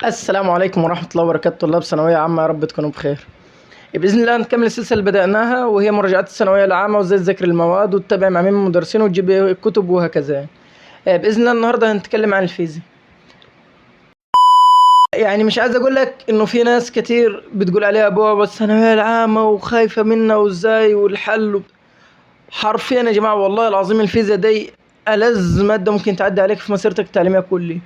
السلام عليكم ورحمة الله وبركاته. طلاب ثانوية عامة، يا رب تكونوا بخير. بإذن الله نكمل السلسلة اللي بدأناها، وهي مراجعات الثانوية العامة وإزاي تذاكر المواد وتتابع مع مين من المدرسين وتجيب الكتب وهكذا. بإذن الله النهاردة هنتكلم عن الفيزياء. يعني مش عايز أقول لك إنه في ناس كتير بتقول عليها بابا الثانوية العامة وخايفة منها وإزاي والحل حرفيا يا جماعة والله العظيم الفيزياء دي ألذ مادة ممكن تعدي عليك في مسيرتك التعليمية كلها.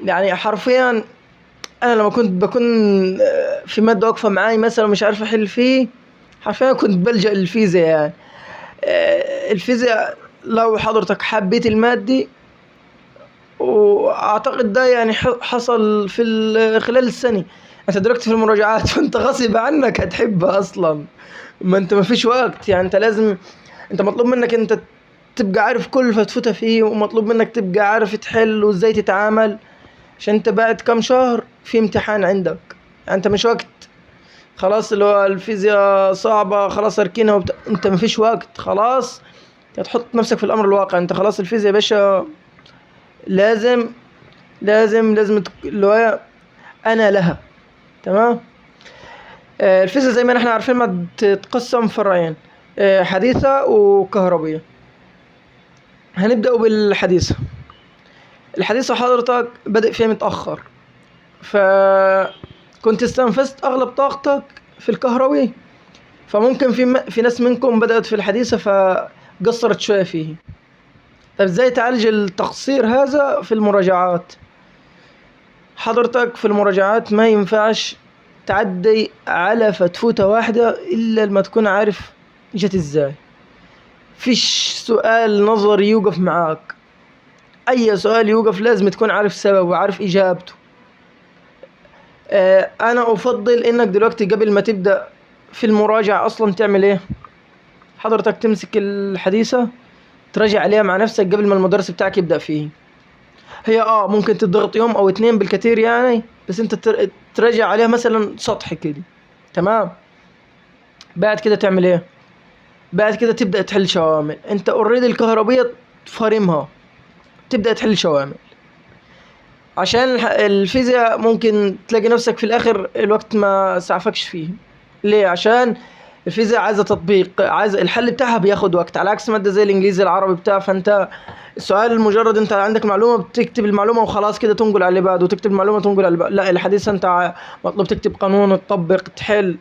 يعني حرفيا انا لما كنت بكون في ماده واقفه معاي مثلا مش عارف احل فيه، حرفيا كنت بلجأ للفيزياء يعني. الفيزياء لو حضرتك حبيت المادة، واعتقد ده يعني حصل في خلال السنة. انت دلوقتي في المراجعات فانت غصب عنك هتحبها اصلا، ما انت ما فيش وقت. يعني انت لازم، انت مطلوب منك انت تبقى عارف كل فتفوتة فيه، ومطلوب منك تبقى عارف تحل وازاي تتعامل، عشان انت بعد كام شهر في امتحان عندك. يعني انت مش وقت خلاص اللي هو الفيزياء صعبة خلاص اركنها انت مفيش وقت خلاص. تحط نفسك في الامر الواقع. انت خلاص الفيزياء يا باشا لازم اللي هو انا لها. تمام. الفيزياء زي ما احنا عارفين ما تتقسم فرعين، حديثة وكهربية. هنبدأ بالحديثة. الحديثة حضرتك بادئ فيها متأخر، فكنت استنفذت أغلب طاقتك في الكهربي، فممكن في ناس منكم بدأت في الحديثة فقصرت شوية فيه. طب ازاي تعالج التقصير هذا في المراجعات؟ حضرتك في المراجعات ما ينفعش تعدي على فتفوتة واحدة إلا لما تكون عارف جت ازاي. فيش سؤال نظري يوقف معاك، أي سؤال يوقف لازم تكون عارف سببه وعارف إجابته. أنا أفضل إنك دلوقتي قبل ما تبدأ في المراجعة أصلا تعمل إيه؟ حضرتك تمسك الحديثة تراجع عليها مع نفسك قبل ما المدرس بتاعك يبدأ فيه. هي ممكن تضغط يوم أو اتنين بالكتير يعني، بس أنت تراجع عليها مثلا سطح كده. تمام. بعد كده تعمل إيه؟ بعد كده تبدأ تحل شوامل. أنت أوريدي الكهربية فارمها، تبدأ تحل شوامل. عشان الفيزياء ممكن تلاقي نفسك في الآخر الوقت ما سعفكش فيه. ليه؟ عشان الفيزياء عايزة تطبيق، عايزة الحل بتاعها بياخد وقت، على عكس مادة زي الإنجليزي العربي بتاع. فأنت السؤال مجرد أنت عندك معلومة بتكتب المعلومة وخلاص كده تنقل على اللي بعده، وتكتب المعلومة تنقل على اللي بعده. لا، الحديث أنت مطلوب تكتب قانون، تطبق، تحل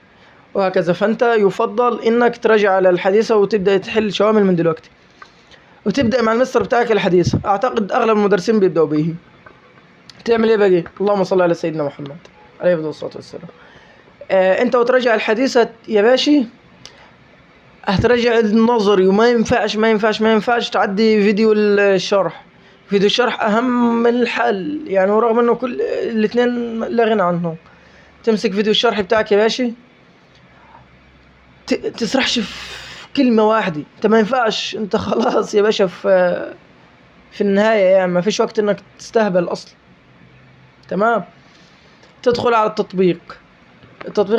وهكذا. فأنت يفضل إنك تراجع على الحديثة وتبدأ تحل شوامل من دلوقتي، وتبدأ مع المستر بتاعك الحديثة. أعتقد أغلب المدرسين بيبدأوا به. تعمل ايه بقى؟ اللهم صل على سيدنا محمد عليه الصلاة والسلام. انت وتراجع الحديثة يا باشي، هتراجع النظري، وما ينفعش تعدي فيديو الشرح. فيديو الشرح اهم من الحل يعني، ورغم انه كل الاثنين لا غنى عنهم. تمسك فيديو الشرح بتاعك يا باشي، تسرحش في كلمة واحدة. انت ما ينفعش، انت خلاص يا باشا في النهاية يعني ما فيش وقت انك تستهبل اصلا. تمام. تدخل على التطبيق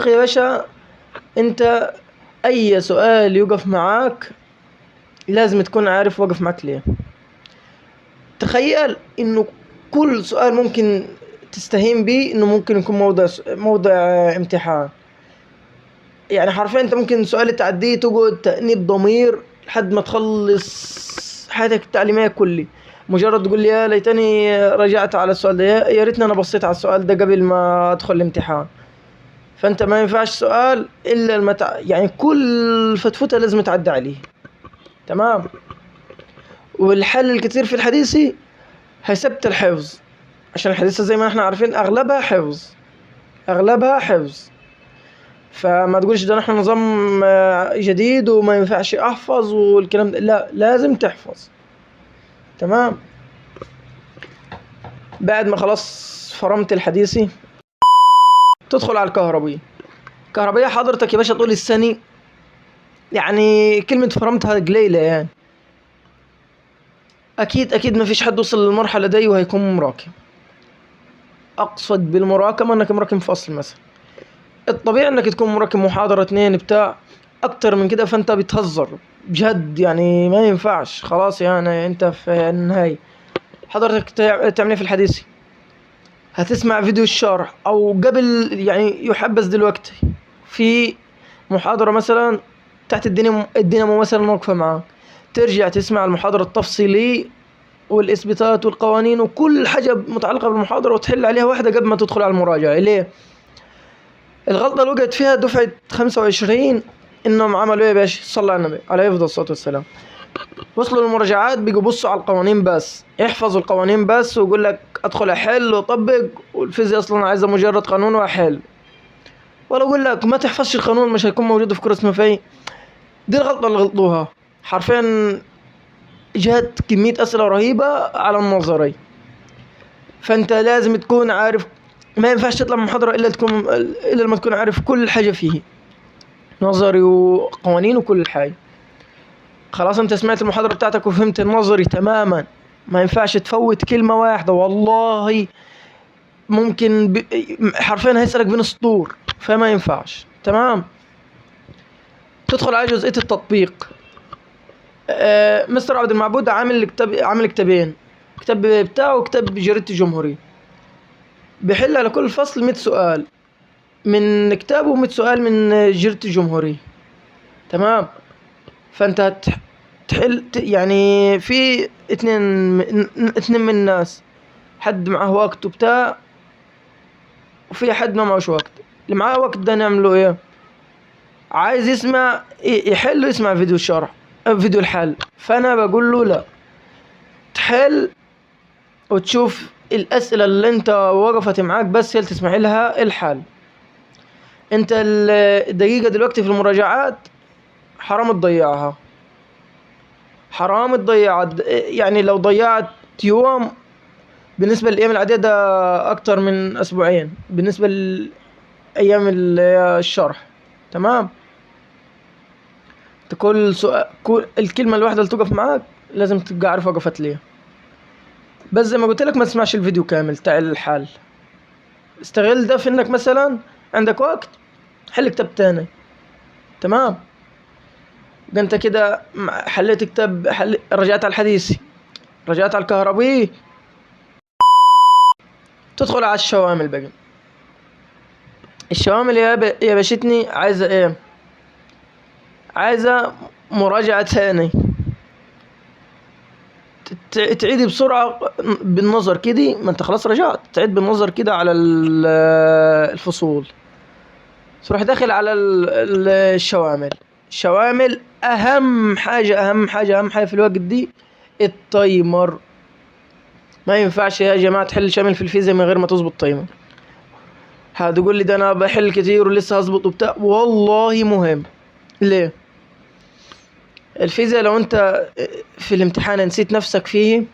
يا باشا. انت اي سؤال يوقف معاك لازم تكون عارف وقف معاك ليه. تخيل انه كل سؤال ممكن تستهين به انه ممكن يكون موضع امتحان. يعني حرفيا انت ممكن سؤال تعديه تقعد تأنيب ضمير لحد ما تخلص حياتك التعليمية كلها، مجرد تقول لي يا ليتني رجعت على السؤال ده، يا ريتني انا بصيت على السؤال ده قبل ما ادخل الامتحان. فانت ما ينفعش سؤال الا يعني كل فتفوتة لازم تعدي عليه. تمام. والحل الكثير في الحديثي هيثبت الحفظ، عشان الحديثة زي ما احنا عارفين اغلبها حفظ. فما تقولش ده نحن نظام جديد وما ينفعش احفظ والكلام ده، لا لازم تحفظ. تمام. بعد ما خلاص فرمت الحديثي تدخل على الكهربية حضرتك يا باشا طول السنة. يعني كلمة فرمتها قليلة يعني، اكيد ما فيش حد وصل للمرحلة دي وهيكون مراكم. اقصد بالمراكمة انك مراكم فصل مثلا. الطبيعي انك تكون مراكم محاضرة 2 بتاع، اكتر من كده فانت بتهزر بجد يعني، ما ينفعش خلاص. يعني انت في النهاية حضرتك تعمل في الحديث، هتسمع فيديو الشرح، او قبل يعني يحبذ دلوقتي في محاضرة مثلا تحت الدينامو مثلا واقفة معاك، ترجع تسمع المحاضرة التفصيلية والإثباتات والقوانين وكل حاجة متعلقة بالمحاضرة وتحل عليها واحدة قبل ما تدخل على المراجعة. ليه؟ الغلطة اللي وقعت فيها دفعة 25 إنهم عملوا إيه يا باشا؟ صلى على النبي عليه أفضل الصلاة والسلام. وصلوا للمراجعات بيجوا يبصوا على القوانين بس، يحفظوا القوانين بس، ويقول لك أدخل أحل وأطبق، والفيزياء أصلا عايزة مجرد قانون وأحل. ولا أقول لك ما تحفظش القانون مش هيكون موجود في كورس مفاهيم. دي الغلطة اللي غلطوها حرفيا. جات كمية أسئلة رهيبة على النظري، فأنت لازم تكون عارف. ما ينفعش تطلع من محاضرة إلا لما تكون عارف كل حاجة فيه، نظري وقوانين وكل حاجة. خلاص أنت سمعت المحاضرة بتاعتك وفهمت النظري تماما، ما ينفعش تفوت كلمة واحدة. والله ممكن حرفيا هيسألك بين السطور، فما ينفعش. تمام. تدخل على جزئية التطبيق. مستر عبد المعبود عامل كتابين، كتاب بتاعه وكتاب جريدة الجمهورية، بيحل على كل فصل 100 سؤال من كتابه و100 سؤال من جريدة الجمهورية. تمام. فانت تحل يعني في اتنين من الناس، حد معاه وقت وبتاع وفي حد ما معهوش وقت. اللي معاه وقت ده نعمله ايه؟ عايز يسمع يحل يسمع فيديو الشرح فيديو الحل. فانا بقول له لا، تحل وتشوف الاسئله اللي انت وقفت معاك بس هي اللي تسمع لها الحل. انت الدقيقه دلوقتي في المراجعات حرام تضيعها، حرام تضيع. يعني لو ضيعت يوم بالنسبه للايام العاديه ده اكتر من اسبوعين بالنسبه لايام الشرح. تمام. كل سؤال الكلمه الواحده اللي توقف معاك لازم تبقى عارف وقفت ليه. بس زي ما قلت لك ما تسمعش الفيديو كامل تاع الحل. استغل ده في انك مثلا عندك وقت حل كتاب تاني. تمام. ده انت كده حليت كتاب رجعت على الحديثي، رجعت على الكهربي، تدخل على الشوامل بقى. الشوامل يا باشتني عايزة ايه؟ عايزة مراجعة تاني، تعيدي بسرعة بالنظر كده. ما انت خلاص رجعت، تعيد بالنظر كده على الفصول، تروح داخل على الشوامل. الشوامل أهم حاجة في الوقت دي التايمر. ما ينفعش يا جماعة تحل شامل في الفيزياء من غير ما تظبط تايمر. هتقول لي ده انا بحل كتير ولسه هظبط وبتاع، والله مهم. ليه؟ الفيزياء لو انت في الامتحان نسيت نفسك فيه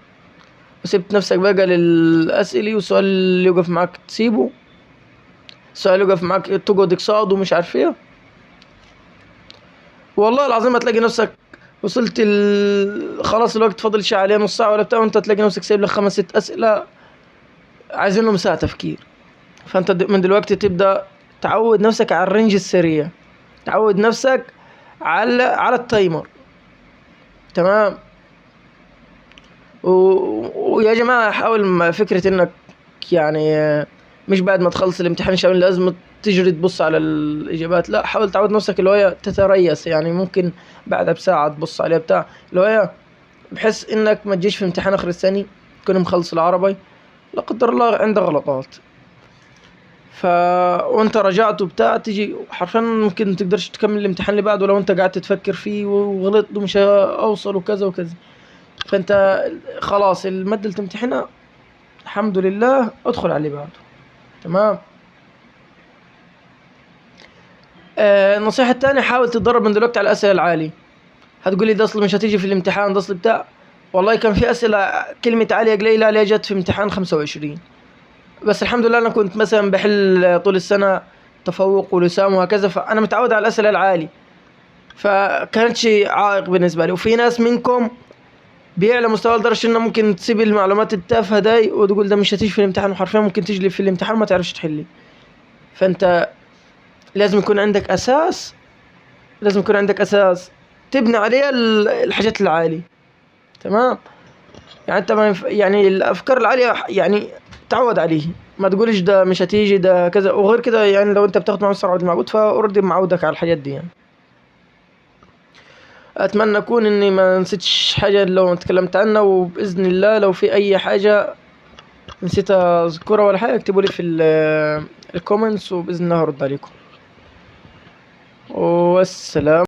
وسبت نفسك بقى للأسئلة، والسؤال اللي يوقف معاك تسيبه، السؤال اللي يوقف معاك تقعد تقصاد ومش عارف ايه، والله العظيم هتلاقي نفسك وصلت خلاص الوقت فاضل عليه نص ساعة ولا بتاع، وانت تلاقي نفسك سايب لك 5-6 أسئلة عايزين لهم ساعة تفكير. فانت من دلوقتي تبدأ تعود نفسك على الرنج السريع، تعود نفسك على التايمر. تمام. ويا جماعة حاول فكرة انك يعني مش بعد ما تخلص الامتحان شامل لازم تجري تبص على الإجابات. لا، حاول تعود نفسك اللي هي تتريث، يعني ممكن بعدها بساعة تبص عليها بتاع اللي هي، بحيث انك ما تجيش في امتحان اخر السنة تكون مخلص العربي لا قدر الله عندك غلطات، وانت رجعت وبتاع تيجي حرفيا ممكن ما تقدرش تكمل الامتحان اللي بعده لو انت قاعد تفكر فيه وغلطت ومش اوصل وكذا وكذا. فانت خلاص المادة اللي تمتحنها الحمد لله ادخل على اللي بعده. تمام. النصيحة التانية حاول تتدرب من دلوقتي على الأسئلة العالية. هتقولي ده أصل مش هتيجي في الامتحان، ده أصل بتاع. والله كان في أسئلة كلمة عالية قليلة عليها جت في امتحان 25، بس الحمد لله أنا كنت مثلا بحل طول السنة تفوق ولسان وهكذا، فأنا متعود على الأسئلة العالية، فكانتش عائق بالنسبة لي. وفي ناس منكم بيعلى مستوى لدرجة إنه ممكن تسيب المعلومات التافهة داي وتقول ده مش هتيجي في الامتحان، وحرفيا ممكن تجي في الامتحان ما تعرفش تحلي. فأنت لازم يكون عندك أساس، لازم يكون عندك أساس تبني عليه الحاجات العالية. تمام. يعني أنت ما يعني الأفكار العالية يعني تعود عليه، ما تقولش ده مش هتيجي ده كذا وغير كده، يعني لو انت بتاخد معاه مستر عبد المعبود فاوريدي معودك على الحاجات دي يعني. اتمنى اكون اني ما نسيتش حاجه لو اتكلمت عنها، وباذن الله لو في اي حاجه نسيت اذكرها ولا حاجه اكتبوا لي في الكومنتس، وباذن الله هرد عليكم. والسلام.